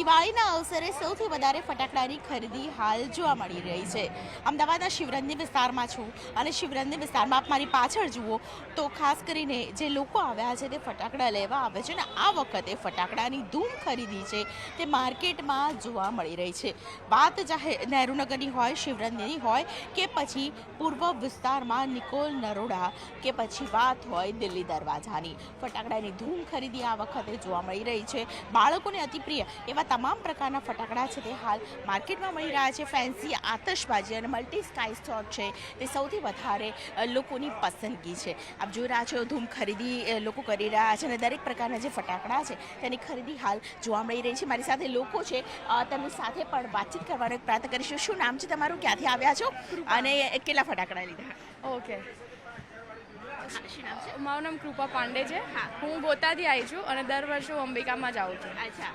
દિવાળીના અવસરે સૌથી વધારે ફટાકડાની ખરીદી હાલ જોવા મળી રહી છે. અમદાવાદના શિવરંજની વિસ્તારમાં છું અને શિવરંજની વિસ્તારમાં આપ મારી પાછળ જુઓ તો ખાસ કરીને જે લોકો આવ્યા છે તે ફટાકડા લેવા આવે છે અને આ વખતે ફટાકડાની ધૂમ ખરીદી છે તે માર્કેટમાં જોવા મળી રહી છે. વાત ચાહે નહેરુનગરની હોય, શિવરંજની હોય કે પછી પૂર્વ વિસ્તારમાં નિકોલ નરોડા કે પછી વાત હોય દિલ્હી દરવાજાની, ફટાકડાની ધૂમ ખરીદી આ વખતે જોવા મળી રહી છે. બાળકોને અતિ પ્રિય એવા તમામ પ્રકારના ફટાકડા છે તે હાલ માર્કેટમાં મળી રહ્યા છે. ફેન્સી આતશબાજી અને મલ્ટી સ્કાય શોટ છે તે સૌથી વધારે લોકોની પસંદગી છે. આપ જોઈ રહ્યા છો ધૂમ ખરીદી લોકો કરી રહ્યા છે અને દરેક પ્રકારના જે ફટાકડા છે તેની ખરીદી હાલ જોવા મળી રહી છે. મારી સાથે લોકો છે, તેમની સાથે પણ વાતચીત કરવાનો એક પ્રયત્ન કરીશું. શું નામ છે તમારું, ક્યાંથી આવ્યા છો અને કેટલા ફટાકડા લીધા? ઓકે, મારું નામ કૃપા પાંડે છે. હું બોતાથી આવી છું અને દર વર્ષે હું અંબિકામાં જાઉં છું.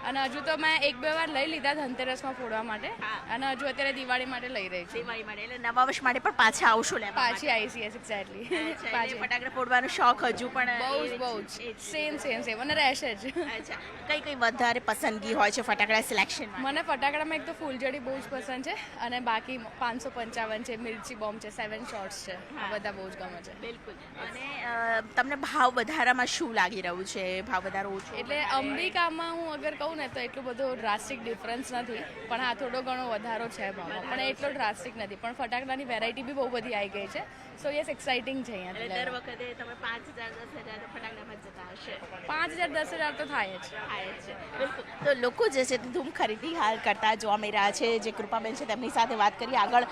અને હજુ તો મેં 1-2 વાર લઈ લીધા ધનતેરસમાં ફોડવા માટે અને હજુ અત્યારે દિવાળી માટે લઈ રહી છું. દિવાળી માટે એટલે નવા વર્ષ માટે પણ પાછા આવશો લેવા? પાછી આવી છીએ એક્ઝેક્ટલી. પાછી ફટાકડા ફોડવાનો શોખ હજુ પણ બહુ જ સેમ અને રહેશે જ. અચ્છા, કઈ વધારે પસંદગી હોય છે ફટાકડા સિલેક્શનમાં? મને ફટાકડામાં એક તો ફૂલઝડી બહુ જ પસંદ છે અને બાકી 555 છે, મિર્ચી બોમ્બ છે, 7 શોટ્સ છે, આ બધા બહુ જ ગમે છે. બિલકુલ. અને તમને ભાવ વધારામાં શું લાગી રહ્યું છે? ભાવ વધારો ઓછો? એટલે અંબિકામાં હું અગર કહું ને તો એટલું બધો ડ્રાસ્ટિક ડિફરન્સ નથી, પણ હા થોડો ઘણો વધારો છે ભાવમાં, પણ એટલો ડ્રાસ્ટિક નથી. પણ ફટાકડાની વેરાયટી બી બહુ બધી આવી ગઈ છે. સો યસ, એક્સાઇટિંગ છે અહીંયા. દર વખતે તમે 5,000-10,000 ફટાકડામાં જતા હશે? 5,000-10,000 તો થાય જ. બિલકુલ. તો લોકો જે છે તે ધૂમ ખરીદી હાલ કરતા જોવા મળી રહ્યા છે. જે કૃપાબેન છે તેમની સાથે વાત કરીએ આગળ.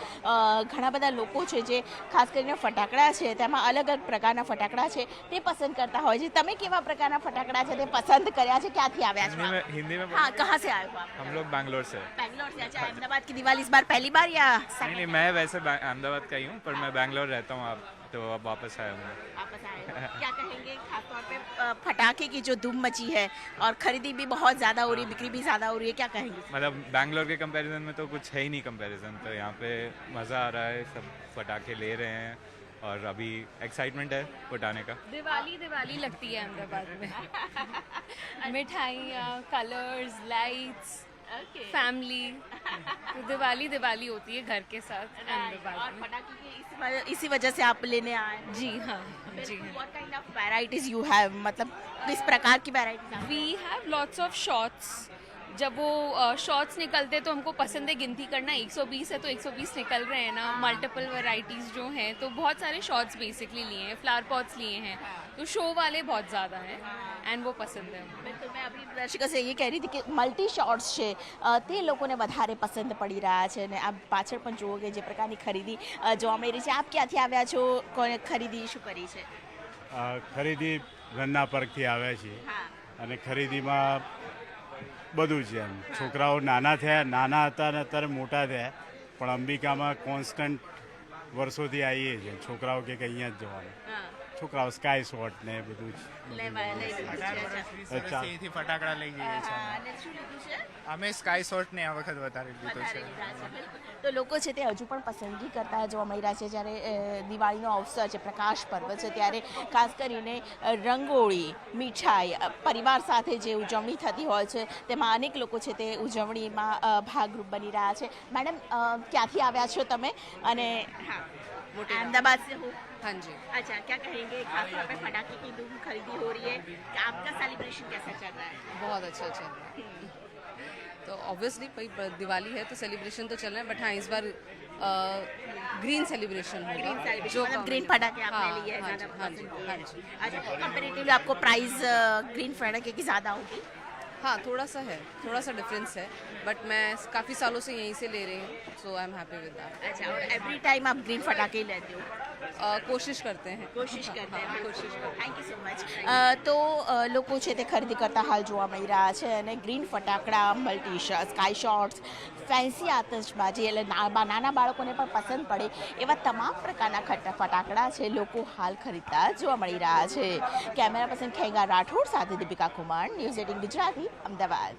ઘણા બધા લોકો છે જે ખાસ કરીને ફટાકડા છે તેમાં અલગ અલગ પ્રકારના ફટાકડા છે તે પસંદ કરતા હોય છે. તમે કેવા પ્રકારના ફટાકડા છે તે પસંદ કર્યા છે? ક્યાંથી આવ્યા છો? हिंदी में हाँ, कहाँ से आए हो आप? हम लोग बैंगलोर से। बैंगलोर से? अच्छा, अहमदाबाद की दिवाली इस बार पहली बार या नहीं, मैं वैसे अहमदाबाद का ही हूँ, पर मैं बैंगलोर रहता हूँ अब, तो अब वापस आया हूँ। वापस आए हो? क्या कहेंगे खास तौर पे फटाके की जो धूम मची है और खरीदी भी बहुत ज्यादा हो रही है, बिक्री भी ज्यादा हो रही है, क्या कहेंगे? मतलब बैंगलोर के कंपैरिजन में तो कुछ है ही नहीं कंपैरिजन, तो यहाँ पे मज़ा आ रहा है, सब फटाके ले रहे हैं और अभी एक्साइटमेंट है फटाने का. दिवाली लगती है अहमदाबाद में. मिठाइयाँ, कलर्स, लाइट्स, फैमिली, तो दिवाली होती है घर के साथ अहमदाबाद और में. फटाके की इसी वजह से आप लेने आए? जी हाँ, जी हाँ. What kind of varieties you have? मतलब किस प्रकार की variety? We have lots of shots. जब वो शॉट्स निकलते तो हमको पसंद है गिनती करना. 120 है तो 120 निकल रहे हैं ना. मल्टीपल वैरायटीज़ जो हैं तो बहुत सारे शॉट्स बेसिकली लिए हैं, फ्लावर पॉट्स लिए हैं, तो शो वाले बहुत ज़्यादा हैं एंड वो पसंद है. તો મેં અભી દર્શકો સે એ કહી રહી હતી કે મલ્ટી શોર્ટ્સ છે તે લોકોને વધારે પસંદ પડી રહ્યા છે અને આ પાછળ પણ જુઓ કે જે પ્રકારની ખરીદી જોવા મળી રહી છે. આપ ક્યાંથી આવ્યા છો? કોને ખરીદી શું કરી છે? ખરીદી રન્ના પાર્કથી આવ્યા છીએ અને ખરીદીમાં બધું છે. એમ છોકરાઓ નાના હતા ને અત્યારે મોટા થયા, પણ અંબિકામાં કોન્સ્ટન્ટ વર્ષોથી આવીએ છીએ. છોકરાઓ કે અહીંયા જ જવાનું, છોકરાઓ સ્કાય શોટ ને બધું જ થી ફટાકડા લઈ જઈએ છીએ. અમે સ્કાય શોટ ને આ વખત વધારે લીધો છે. તો લોકો છે તે હજુ પણ પસંદગી કરતા જોવા મળી રહ્યા છે. જ્યારે દિવાળીનો અવસર છે, પ્રકાશ પર્વ છે, ત્યારે ખાસ કરીને રંગોળી, મીઠાઈ, પરિવાર સાથે જે ઉજવણી થતી હોય છે તેમાં અનેક લોકો છે તે ઉજવણીમાં ભાગરૂપ બની રહ્યા છે. મેડમ, ક્યાંથી આવ્યા છો તમે? અને अहमदाबाद से हो? हाँ जी. अच्छा, क्या कहेंगे खास तौर पे फटाके की धूम खरीदी हो रही है, आपका सेलिब्रेशन कैसा चल रहा है? बहुत अच्छा चल रहा है. तो ऑब्वियसली भाई दिवाली है तो सेलिब्रेशन तो चल रहा है, बट हाँ इस बार ग्रीन सेलिब्रेशन होगा. ग्रीन सेलिब्रेशन मतलब ग्रीन फटाके आपने लिए हैं ज़्यादा पसंद किए हैं. अच्छा, कंपैरेटिवली आपको प्राइस ग्रीन फटाके की ज़्यादा होगी? हाँ, थोड़ा सा डिफरेंस है, बट मैं काफ़ी सालों से यहीं से ले रही हूँ, so I am happy with that. अच्छा, और एवरी टाइम आप ग्रीन फटाके ही लेते हो? कोशिश करते हैं. કોશિશ કરતા हाँ, कोशिश करते हैं. Thank you so much. તો લોકો છે તે ખરીદી કરતા હાલ જોવા મળી રહ્યા છે અને ગ્રીન ફટાકડા, મલ્ટી સ્કાય શોટ્સ, ફેન્સી આતશબાજી એટલે નાના બાળકોને પણ પસંદ પડે એવા તમામ પ્રકારના ફટાકડા છે લોકો હાલ ખરીદતા જોવા મળી રહ્યા છે. કેમેરા પર્સન ખેંગા રાઠોડ સાથે દીપિકા કુમાર, ન્યૂઝ 18 ગુજરાતી, અમદાવાદ.